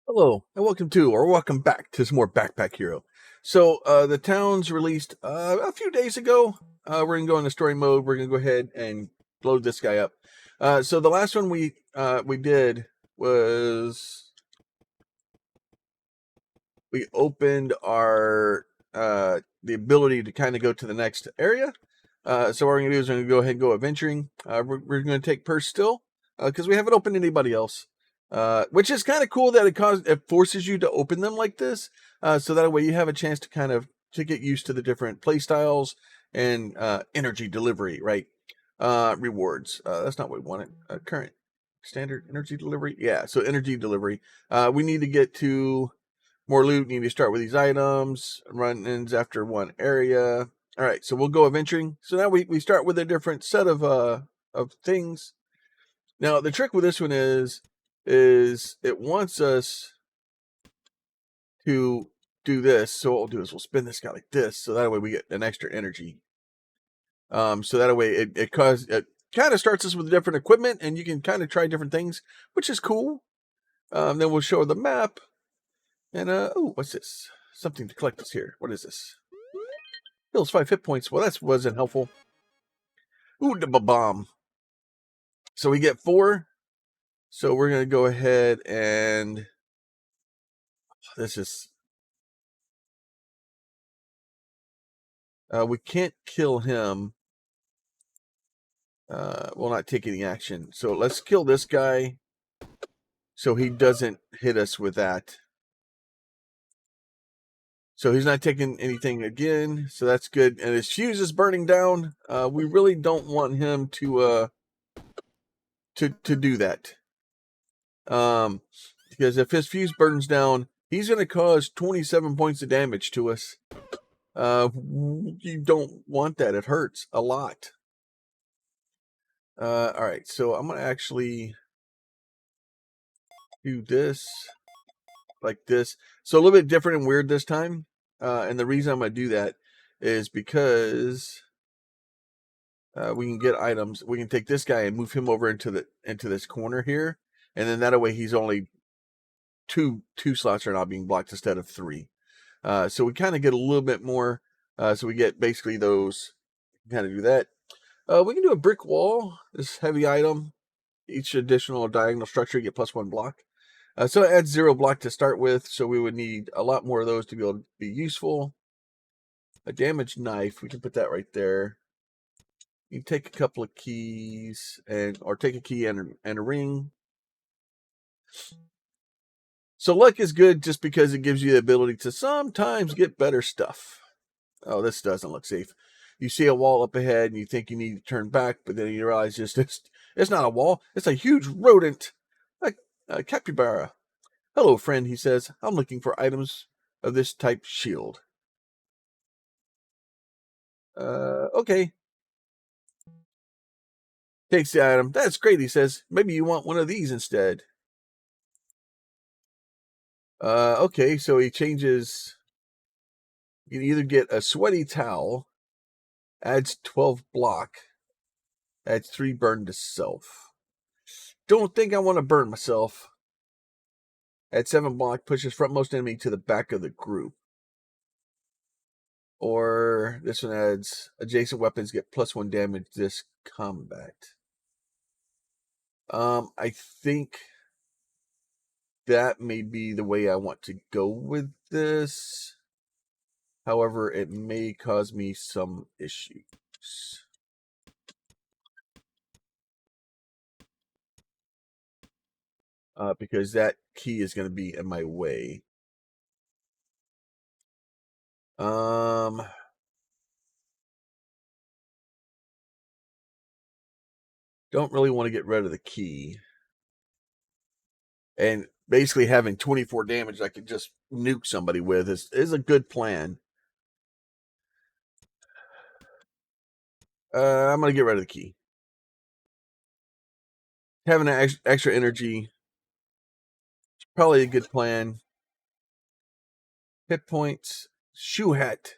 Hello, and welcome back to some more Backpack Hero. So, the town's released a few days ago. We're gonna go into story mode. We're gonna go ahead and load this guy up. So the last one we did was we opened our the ability to kind of go to the next area. So what we're gonna do is we're gonna go ahead and go adventuring. We're gonna take purse still because we haven't opened anybody else. Which is kind of cool that it forces you to open them like this, so that way you have a chance to to get used to the different play styles and energy delivery, right? Rewards. That's not what we wanted. Current standard energy delivery. Yeah, so energy delivery. We need to get to more loot. Need to start with these items. Run-ins after one area. All right, so we'll go adventuring. So now we start with a different set of things. Now the trick with this one is it wants us to do this. So what we'll do is we'll spin this guy like this, so that way we get an extra energy. So that way it kind of starts us with different equipment, and you can kind of try different things, which is cool. Then we'll show the map, and oh, what's this? Something to collect us here. What is this? Heals 5 hit points. Well, that wasn't helpful. Ooh, the bomb. So we get 4. So we're gonna go ahead and this is. We can't kill him. We'll not take any action. So let's kill this guy so he doesn't hit us with that. So he's not taking anything again. So that's good. And his fuse is burning down. We really don't want him to do that. Because if his fuse burns down, he's going to cause 27 points of damage to us. You don't want that. It hurts a lot. All right, so I'm going to actually do this like this. So a little bit different and weird this time. And the reason I'm going to do that is because we can get items. We can take this guy and move him over into this corner here. And then that way he's only two slots are not being blocked instead of 3. So we kind of get a little bit more. So we get basically those. Kind of do that. We can do a brick wall. This heavy item. Each additional diagonal structure, you get +1 block. So it adds 0 block to start with. So we would need a lot more of those to be able to be useful. A damaged knife. We can put that right there. You take a couple of keys or take a key and a ring. So luck is good just because it gives you the ability to sometimes get better stuff. Oh, this doesn't look safe. You see a wall up ahead and you think you need to turn back, but then you realize it's not a wall. It's a huge rodent, like a capybara. Hello, friend, he says. I'm looking for items of this type shield. Okay. Takes the item. That's great, he says. Maybe you want one of these instead. Okay, so he changes. You can either get a sweaty towel, adds 12 block, adds 3 burn to self. Don't think I want to burn myself. At 7 block, pushes frontmost enemy to the back of the group. Or this one adds adjacent weapons get +1 damage this combat. I think that may be the way I want to go with this. However, it may cause me some issues. Because that key is going to be in my way. Don't really want to get rid of the key. And basically having 24 damage I could just nuke somebody with is a good plan. I'm going to get rid of the key. Having an extra energy is probably a good plan. Hit points. Shoe hat.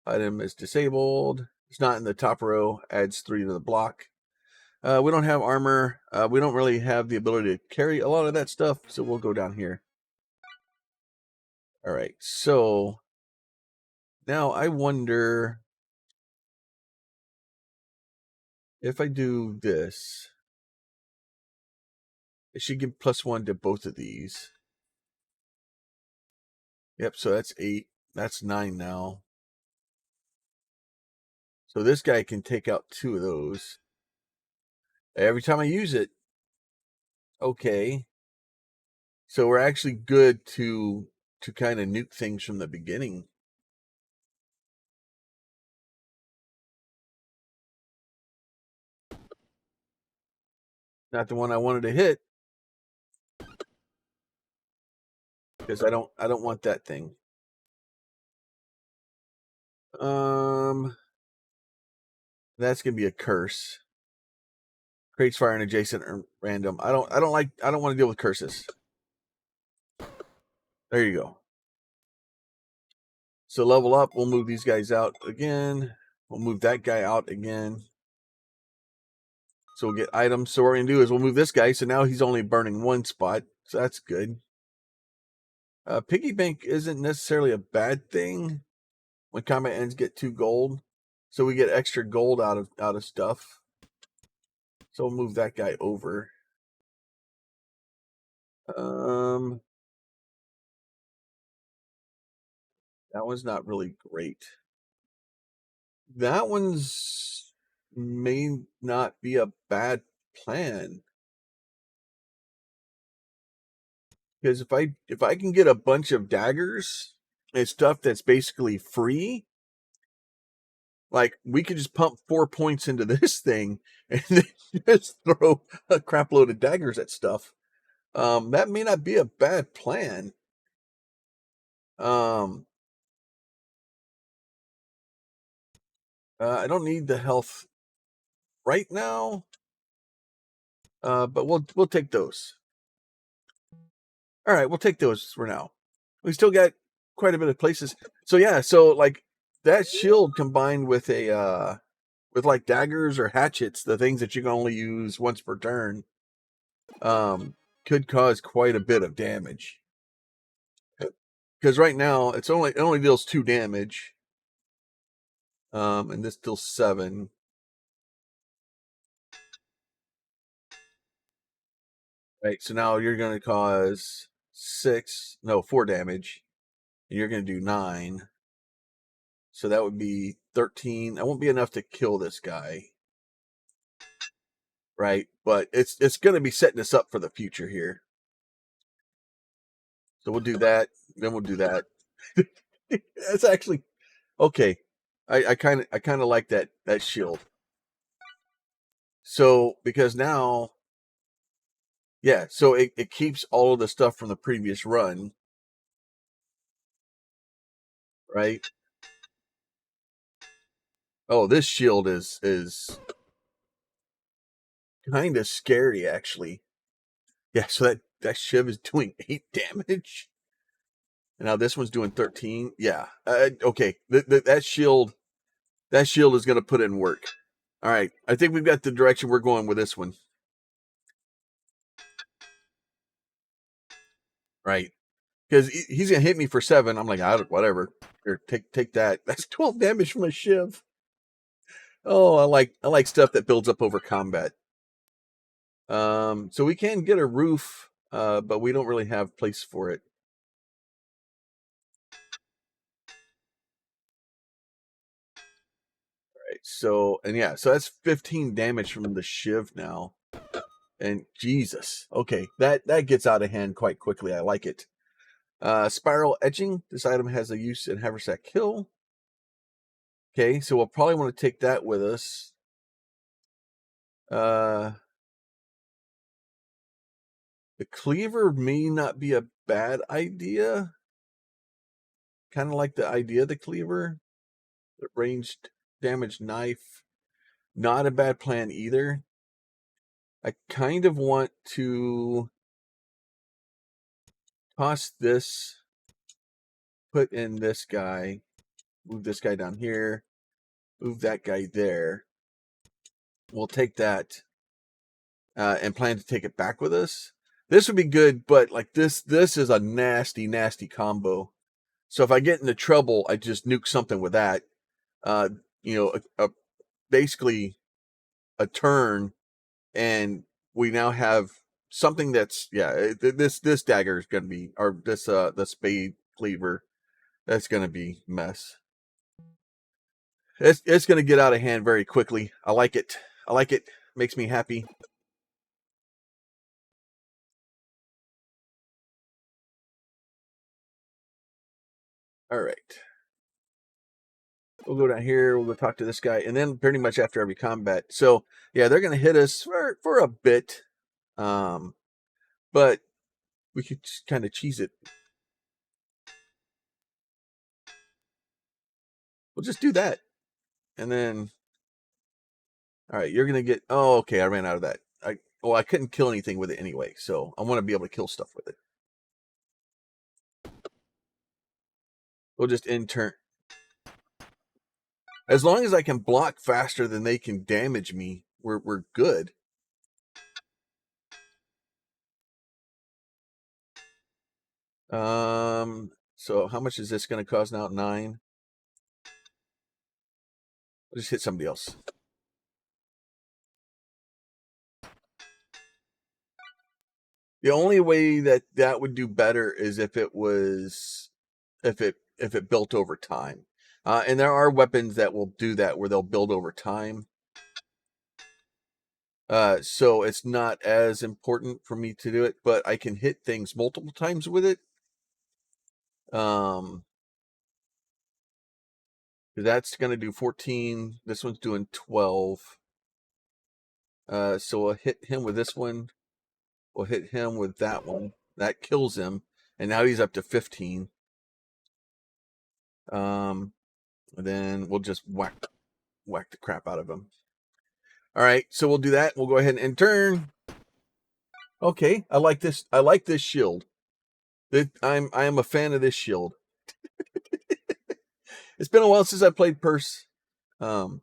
Item is disabled. It's not in the top row. Adds 3 to the block. We don't have armor. We don't really have the ability to carry a lot of that stuff, so we'll go down here. All right, so now I wonder if I do this, it should give +1 to both of these. Yep, so that's 8. That's 9 now. So this guy can take out 2 of those. Every time I use it. Okay. So we're actually good to kind of nuke things from the beginning. Not the one I wanted to hit. Because I don't want that thing. That's gonna be a curse. Creates fire and adjacent or random. I don't want to deal with curses. There you go. So level up, we'll move these guys out again. We'll move that guy out again. So we'll get items. So what we're gonna do is we'll move this guy. So now he's only burning 1 spot. So that's good. Piggy bank isn't necessarily a bad thing. When combat ends, get 2 gold. So we get extra gold out of stuff. So we'll move that guy over. That one's not really great. That one's may not be a bad plan. Because if I can get a bunch of daggers and stuff that's basically free, like we could just pump 4 points into this thing and then just throw a crap load of daggers at stuff. That may not be a bad plan. I don't need the health right now, but we'll take those. All right, we'll take those for now. We still got quite a bit of places. So yeah, so like that shield combined with a with like daggers or hatchets, the things that you can only use once per turn, could cause quite a bit of damage. Because right now it only deals 2 damage. And this deals 7. Right, so now you're gonna cause 4 damage. And you're gonna do 9. So that would be 13. That won't be enough to kill this guy. Right? But it's gonna be setting us up for the future here. So we'll do that, then we'll do that. That's actually okay. I kind of like that shield. So because now, yeah, so it keeps all of the stuff from the previous run, right? Oh, this shield is kind of scary actually. Yeah, so that shiv is doing 8 damage. And now this one's doing 13. Yeah. Okay. That shield is going to put in work. All right. I think we've got the direction we're going with this one. Right. Because he's going to hit me for 7. I'm like, whatever. Here, take that. That's 12 damage from a shiv. Oh, I like stuff that builds up over combat. So we can get a roof, but we don't really have place for it. Right. So that's 15 damage from the shiv now. And Jesus. Okay, that gets out of hand quite quickly. I like it. Spiral etching. This item has a use in Haversack Hill. Okay, so we'll probably want to take that with us. The cleaver may not be a bad idea. Kind of like the idea of the cleaver. The ranged damage knife. Not a bad plan either. I kind of want to toss this, put in this guy, move this guy down here, move that guy there. We'll take that and plan to take it back with us. This would be good, but like this is a nasty combo. So if I get into trouble, I just nuke something with that. You know, basically a turn, and we now have something that's this dagger is going to be, or this the spade cleaver, that's going to be mess. It's going to get out of hand very quickly. I like it. I like it. Makes me happy. All right. We'll go down here. We'll go talk to this guy, and then pretty much after every combat. So yeah, they're going to hit us for a bit, but we could just kind of cheese it. We'll just do that, and then all right, you're going to get. Oh, okay. I ran out of that. I couldn't kill anything with it anyway, so I want to be able to kill stuff with it. We'll just in turn. As long as I can block faster than they can damage me, we're good. So how much is this going to cost now? 9. We'll just hit somebody else. The only way that would do better is if it was, if it built over time. And there are weapons that will do that, where they'll build over time. So it's not as important for me to do it, but I can hit things multiple times with it. That's going to do 14. This one's doing 12. So we'll hit him with this one. We'll hit him with that one. That kills him. And now he's up to 15. And then we'll just whack the crap out of him. All right, so we'll do that. We'll go ahead and turn. Okay, I like this. I like this shield. I am a fan of this shield. It's been a while since I played Purse. So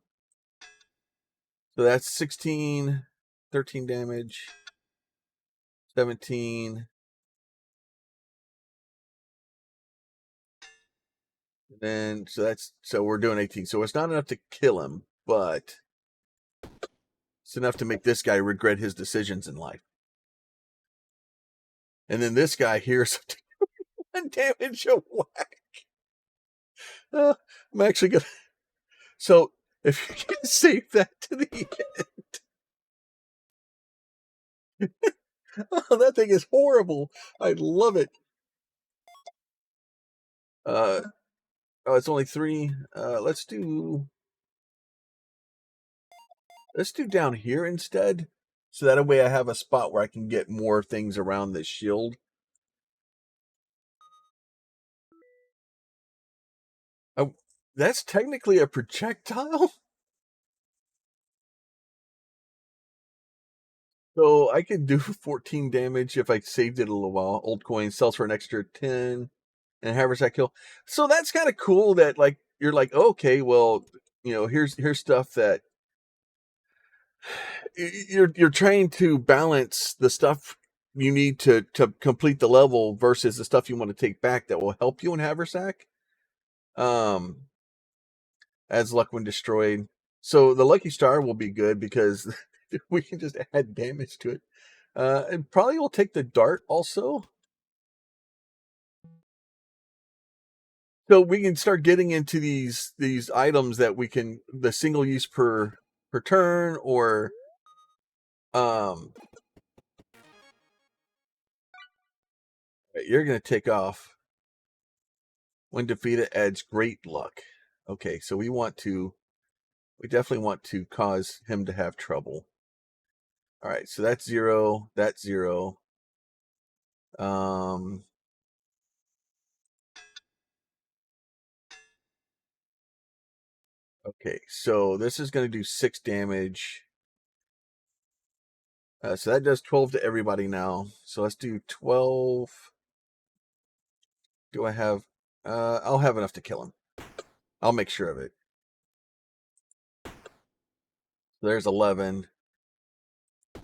that's 16, 13 damage, 17. And then so we're doing 18. So it's not enough to kill him, but it's enough to make this guy regret his decisions in life. And then this guy here is 1 damage a whack. I'm actually gonna. So if you can save that to the end. Oh, that thing is horrible. I love it. Oh, it's only 3. Let's do down here instead. So that way I have a spot where I can get more things around this shield. Oh, that's technically a projectile. So I could do 14 damage if I saved it a little while. Old coin sells for an extra 10 and haversack kill. So that's kind of cool that, like, you're like, okay, well, here's stuff that you're trying to balance the stuff you need to complete the level versus the stuff you want to take back that will help you in haversack. As luck when destroyed. So the lucky star will be good because we can just add damage to it. And probably will take the dart also. So we can start getting into these items that we can, the single use per turn, or you're gonna take off. When defeated, adds great luck. Okay, so we definitely want to cause him to have trouble. All right, so that's 0. That's 0. Okay, so this is going to do 6 damage. So that does 12 to everybody now. So let's do 12. Do I have... I'll have enough to kill him. I'll make sure of it. So there's 11. So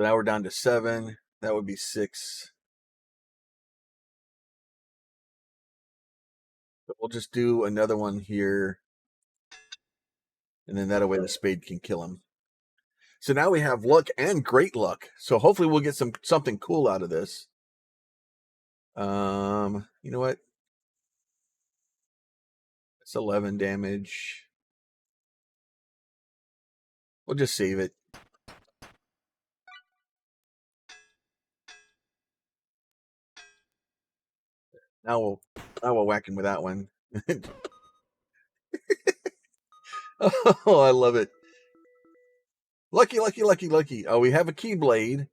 now we're down to 7. That would be 6. we'll just do another one here, and then that way the spade can kill him. So now we have luck and great luck. So hopefully we'll get something cool out of this. You know what? It's 11 damage. We'll just save it. Now we'll whack him with that one. Oh, I love it. Lucky, lucky, lucky, lucky. Oh, we have a keyblade.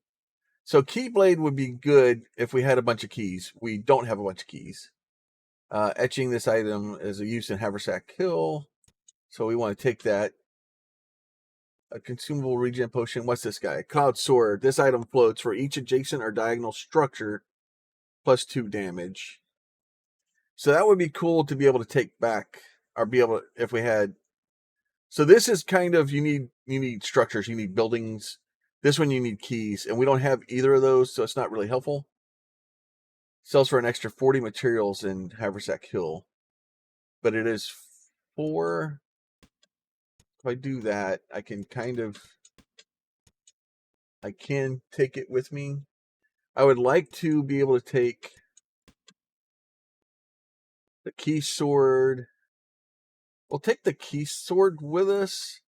So keyblade would be good if we had a bunch of keys. We don't have a bunch of keys. Etching this item is a use in Haversack Hill. So we want to take that. A consumable regen potion. What's this guy? Cloud Sword. This item floats for each adjacent or diagonal structure plus 2 damage. So that would be cool to be able to take back, or be able to, if we had. So this is kind of, you need structures, you need buildings. This one you need keys, and we don't have either of those, so it's not really helpful. Sells for an extra 40 materials in Haversack Hill, but it is 4. If I do that, I can take it with me. I would like to be able to take the key sword. We'll take the key sword with us,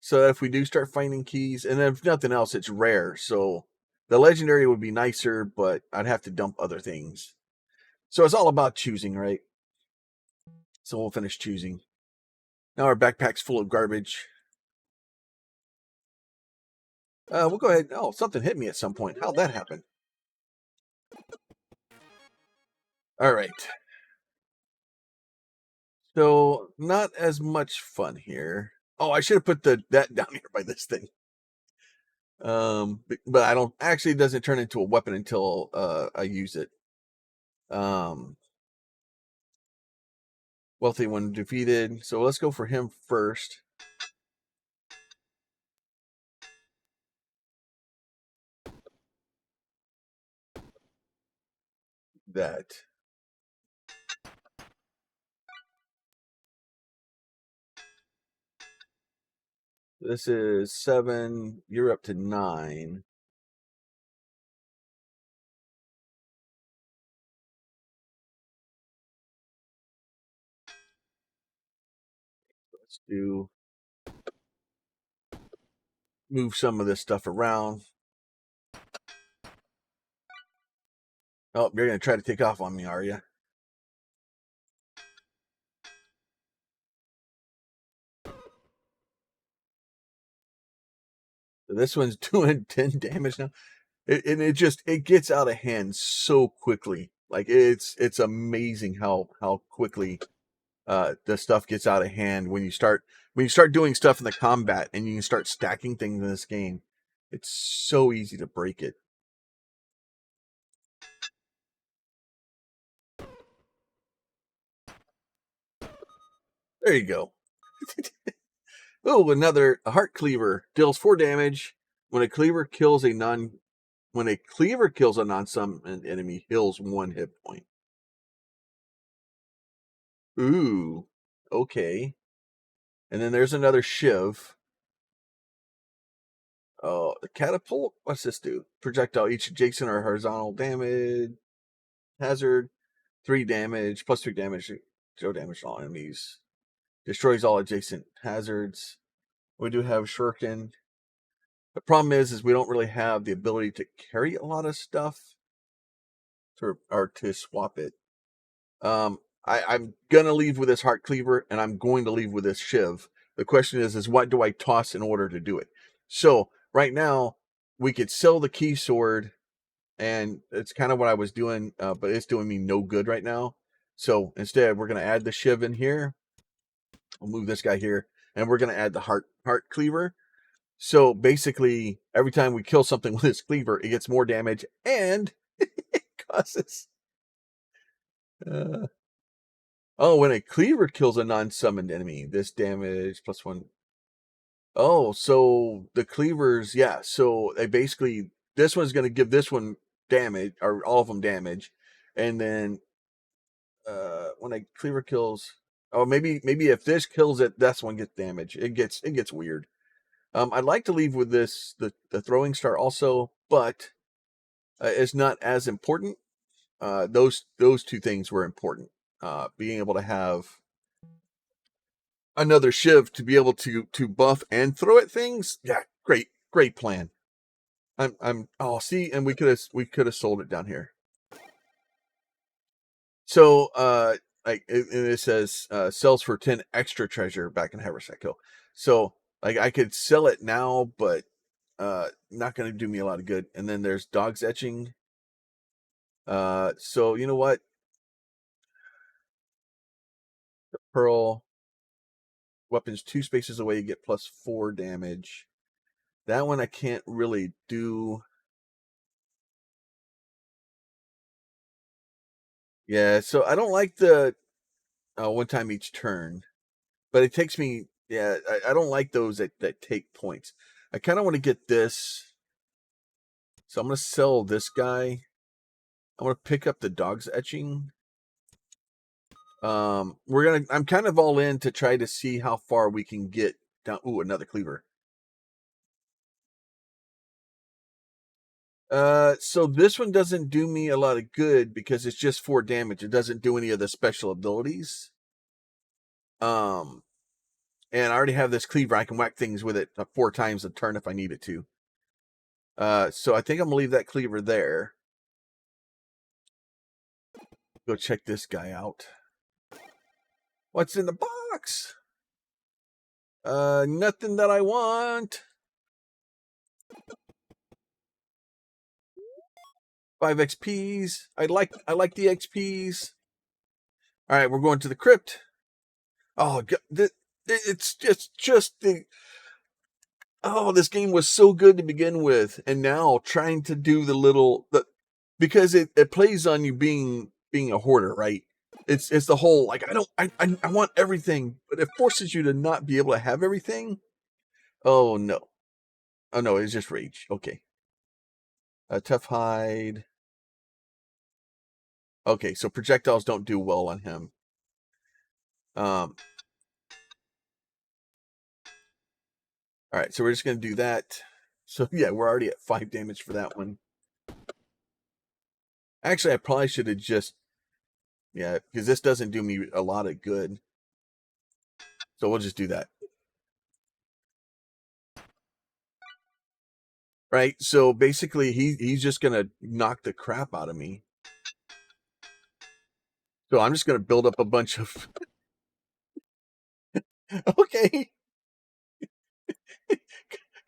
so that if we do start finding keys, and then if nothing else, it's rare. So the legendary would be nicer, but I'd have to dump other things. So it's all about choosing, right? So we'll finish choosing. Now our backpack's full of garbage. We'll go ahead. Oh, something hit me at some point. How'd that happen? All right. So not as much fun here. Oh, I should have put that down here by this thing. But I don't actually. It doesn't turn into a weapon until I use it. Wealthy one defeated. So let's go for him first. That. This is 7. You're up to 9. Let's move some of this stuff around. Oh, you're going to try to take off on me, are you? So this one's doing 10 damage now. And it gets out of hand so quickly. Like it's amazing how quickly the stuff gets out of hand when you start doing stuff in the combat, and you can start stacking things in this game. It's so easy to break it. There you go. Oh, another heart cleaver. Deals 4 damage. When a cleaver kills a non-summoned enemy, heals 1 hit point. Ooh, okay. And then there's another shiv. Oh, the catapult. What's this do? Projectile each adjacent or horizontal damage hazard. 3 damage plus 3 damage. 0 damage to all enemies. Destroys all adjacent hazards. We do have shuriken. The problem is we don't really have the ability to carry a lot of stuff to swap it. I'm gonna leave with this heart cleaver, and I'm going to leave with this shiv. The question is what do I toss in order to do it? So right now we could sell the key sword, and it's kind of what I was doing, but it's doing me no good right now. So instead, we're gonna add the shiv in here. I'll move this guy here, and we're gonna add the heart cleaver. So basically, every time we kill something with this cleaver, it gets more damage, and it causes. Oh, when a cleaver kills a non-summoned enemy, this damage plus 1. Oh, so the cleavers, yeah. So they basically, this one's going to give this one damage, or all of them damage, and then when a cleaver kills. Oh, maybe if this kills it, that's one gets damage. It gets weird. I'd like to leave with this the throwing star also, but it's not as important. Those two things were important. Being able to have another shiv to be able to buff and throw at things. Yeah, great plan. I'm oh see, and we could have sold it down here. So like it says sells for 10 extra treasure back in Haversack Hill. So like I could sell it now, but not gonna do me a lot of good. And then there's dog's etching. So you know what? The pearl weapons 2 spaces away, you get +4 damage. That one I can't really do. Yeah, so I don't like the one time each turn, but it takes me. Yeah, I don't like those that take points. I kind of want to get this, so I'm gonna sell this guy. I'm gonna pick up the dog's etching. I'm kind of all in to try to see how far we can get down. Ooh, another cleaver. So this one doesn't do me a lot of good because it's just 4 damage. It doesn't do any of the special abilities. Um, and I already have this cleaver. I can whack things with it 4 times a turn if I needed to. So I think I'm gonna leave that cleaver there. Go check this guy out. What's in the box? Nothing that I want. 5 XPs. I like the XPs. All right, we're going to the crypt. Oh, it's just the. Oh, this game was so good to begin with, and now trying to do because it plays on you being a hoarder, right? It's the whole like I want everything, but it forces you to not be able to have everything. Oh no, it's just rage. Okay, tough hide. Okay, so projectiles don't do well on him. All right, so we're just gonna do that. So yeah, we're already at 5 damage for that one. Actually, I probably should have just because this doesn't do me a lot of good. So we'll just do that. Right. So basically he's just gonna knock the crap out of me. So I'm just gonna build up a bunch of okay.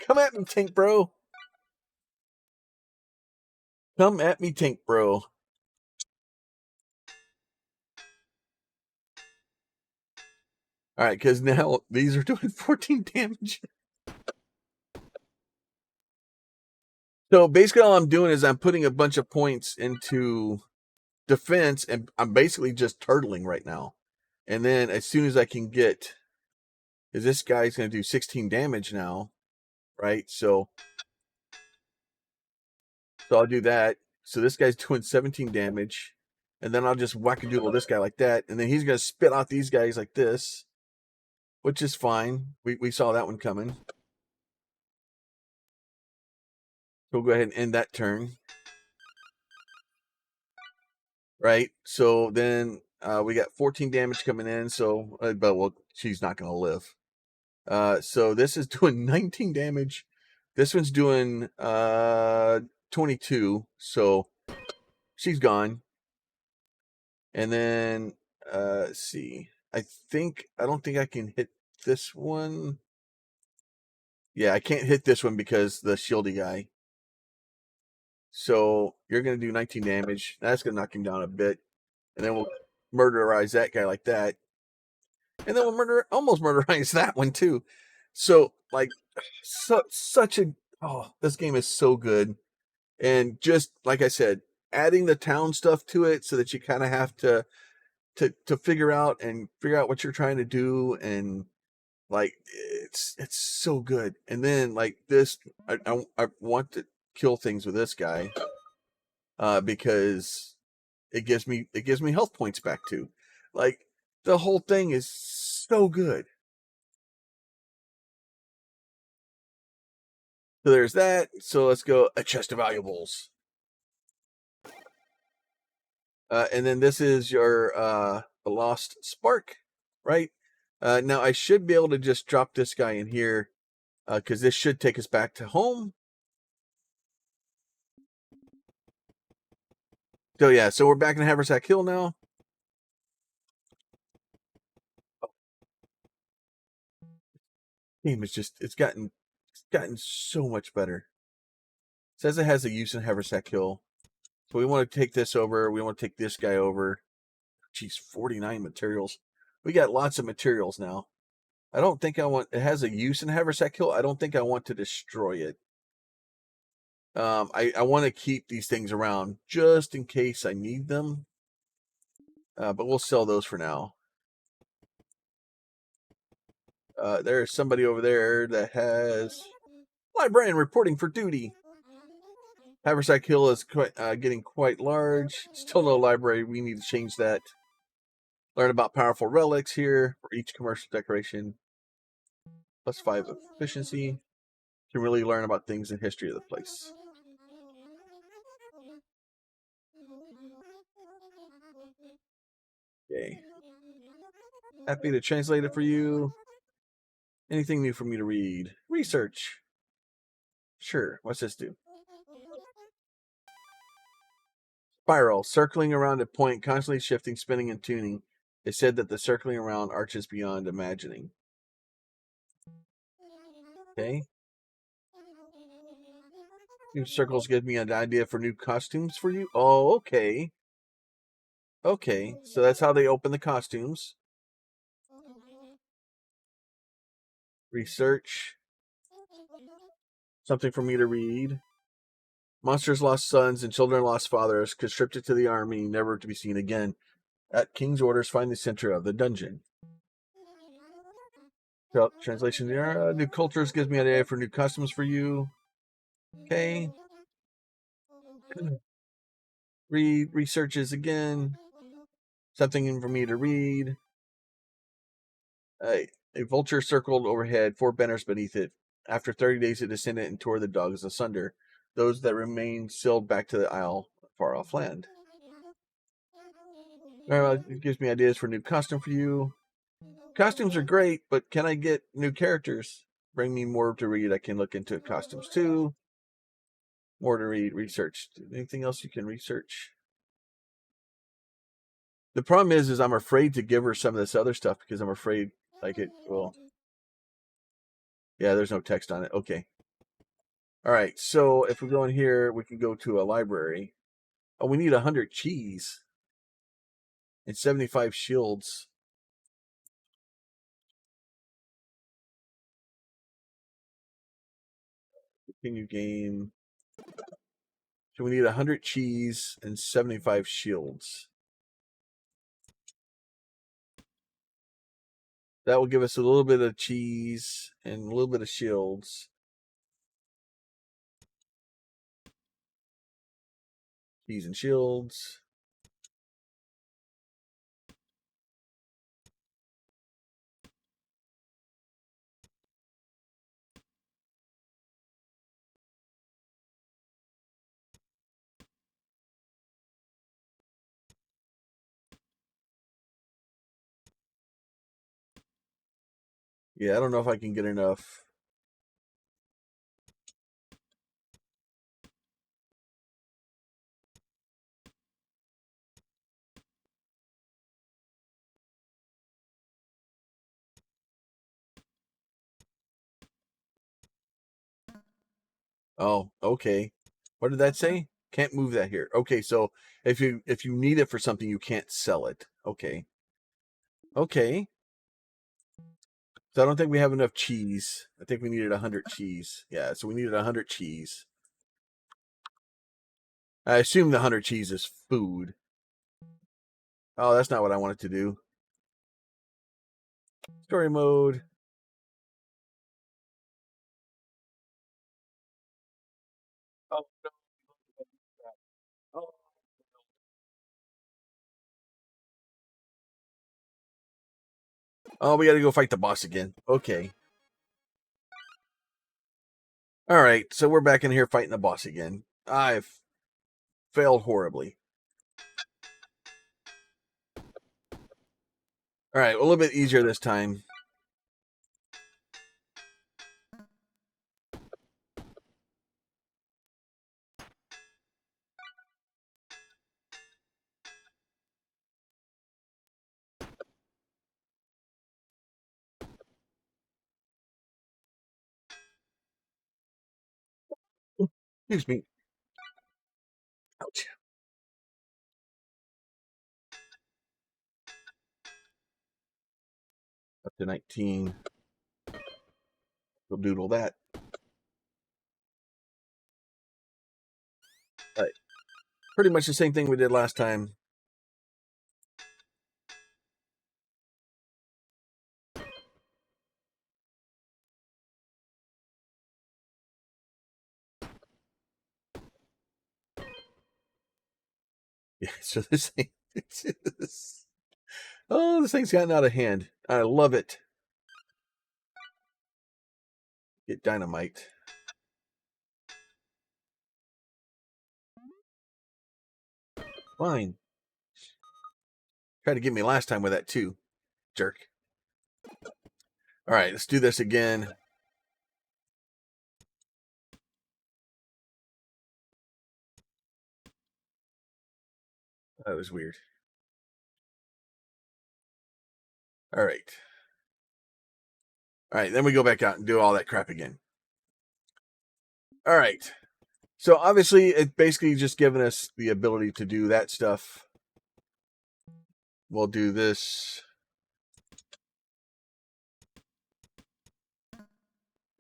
Come at me, tank bro. Come at me, tank bro. All right, because now these are doing 14 damage. So basically all I'm doing is I'm putting a bunch of points into defense, and I'm basically just turtling right now. And then as soon as I can get, because this guy's going to do 16 damage now, right? So I'll do that. So this guy's doing 17 damage, and then I'll just wackadoodle this guy like that, and then he's going to spit out these guys like this, which is fine. We saw that one coming. So we'll go ahead and end that turn. Right. So then we got 14 damage coming in. So, but well, she's not going to live. So this is doing 19 damage. This one's doing 22. So she's gone. And then let's see. I don't think I can hit this one. Yeah, I can't hit this one because the shieldy guy. So you're gonna do 19 damage. That's gonna knock him down a bit. And then we'll murderize that guy like that. And then we'll almost murderize that one too. So like such a this game is so good. And just like I said, adding the town stuff to it so that you kind of have to figure out what you're trying to do, and like it's so good. And then like this, I want to kill things with this guy because it gives me health points back too. Like the whole thing is so good. So there's that. So let's go a chest of valuables. And then this is your lost spark, right? Now I should be able to just drop this guy in here because this should take us back to home. So yeah, so we're back in Haversack Hill now. Game is just it's gotten so much better. It says it has a use in Haversack Hill. So we want to take this over. We want to take this guy over. Geez, 49 materials. We got lots of materials now. I don't think I want it has a use in Haversack Hill. I don't think I want to destroy it. I want to keep these things around just in case I need them. But we'll sell those for now. There's somebody over there that has librarian reporting for duty. Haversack Hill is getting quite large. Still no library. We need to change that. Learn about powerful relics here for each commercial decoration. +5 efficiency. Can really learn about things in history of the place. Okay. Happy to translate it for you. Anything new for me to read? Research. Sure. What's this do? Spiral. Circling around a point, constantly shifting, spinning, and tuning. It said that the circling around arches beyond imagining. Okay. New circles give me an idea for new costumes for you. Oh, okay. Okay. So that's how they open the costumes. Research. Something for me to read. Monsters lost sons and children lost fathers, conscripted to the army, never to be seen again. At King's orders, find the center of the dungeon. Translation there. New cultures gives me an idea for new customs for you. Okay. Read researches again. Something for me to read. A vulture circled overhead, 4 banners beneath it. After 30 days, it descended and tore the dogs asunder. Those that remained sailed back to the isle, far off land. It gives me ideas for new costume for you. Costumes are great, but can I get new characters? Bring me more to read. I can look into costumes too. More to read. Research. Anything else you can research? The problem is I'm afraid to give her some of this other stuff because I'm afraid like it will. Yeah, there's no text on it. Okay. All right. So if we go in here, we can go to a library. Oh, we need 100 cheese and 75 shields. Continue game. So we need 100 cheese and 75 shields. That will give us a little bit of cheese and a little bit of shields. Cheese and shields. Yeah, I don't know if I can get enough. Oh, okay. What did that say? Can't move that here. Okay, so if you need it for something, you can't sell it. Okay. Okay. So I don't think we have enough cheese. I think we needed 100 cheese. Yeah, so we needed 100 cheese. I assume the 100 cheese is food. Oh, that's not what I wanted to do. Story mode. Oh, no. Oh, Oh, we got to go fight the boss again. Okay. All right, so we're back in here fighting the boss again. I've failed horribly. All right, a little bit easier this time. Excuse me. Ouch. Up to 19. We'll doodle that. All right. Pretty much the same thing we did last time. Yeah, so this thing, oh, this thing's gotten out of hand. I love it. Get dynamite. Fine. Tried to get me last time with that too, jerk. All right, let's do this again. That was weird. All right. All right, then we go back out and do all that crap again. All right. So obviously, it's basically just giving us the ability to do that stuff. We'll do this.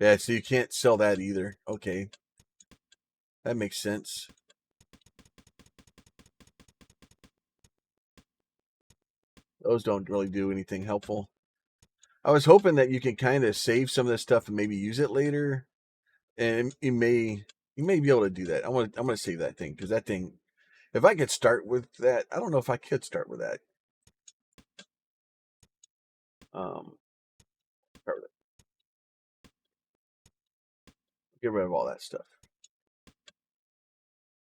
Yeah, so you can't sell that either. Okay. That makes sense. Those don't really do anything helpful. I was hoping that you can kind of save some of this stuff and maybe use it later. And you may be able to do that. I'm gonna save that thing because that thing, if I could start with that, I don't know if I could start with that. Start with it. Get rid of all that stuff.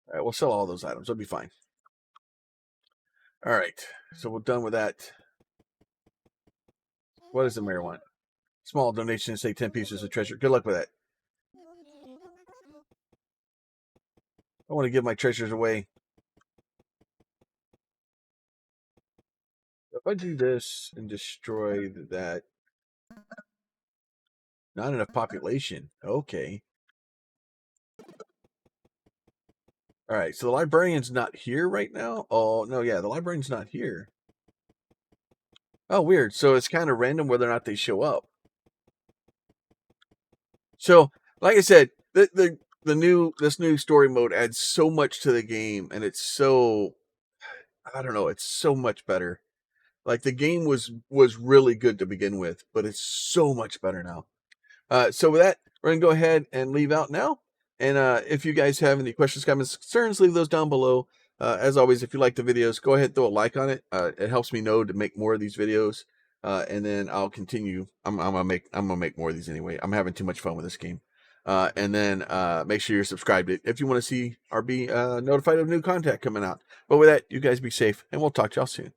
All right, we'll sell all those items. It'll be fine. All right, so we're done with that. What does the mayor want? Small donation, say 10 pieces of treasure. Good luck with that. I want to give my treasures away. If I do this and destroy that, not enough population. Okay. All right, so the librarian's not here right now. Oh, no, yeah, the librarian's not here. Oh, weird. So it's kind of random whether or not they show up. So, like I said, this new story mode adds so much to the game, and it's so, I don't know, it's so much better. Like the game was really good to begin with, but it's so much better now. So with that, we're gonna go ahead and leave out now. And if you guys have any questions, comments, concerns, leave those down below. As always, if you like the videos, go ahead and throw a like on it. It helps me know to make more of these videos. And then I'll continue. I'm gonna make more of these anyway. I'm having too much fun with this game. And then make sure you're subscribed if you want to see or be notified of new content coming out. But with that, you guys be safe, and we'll talk to y'all soon.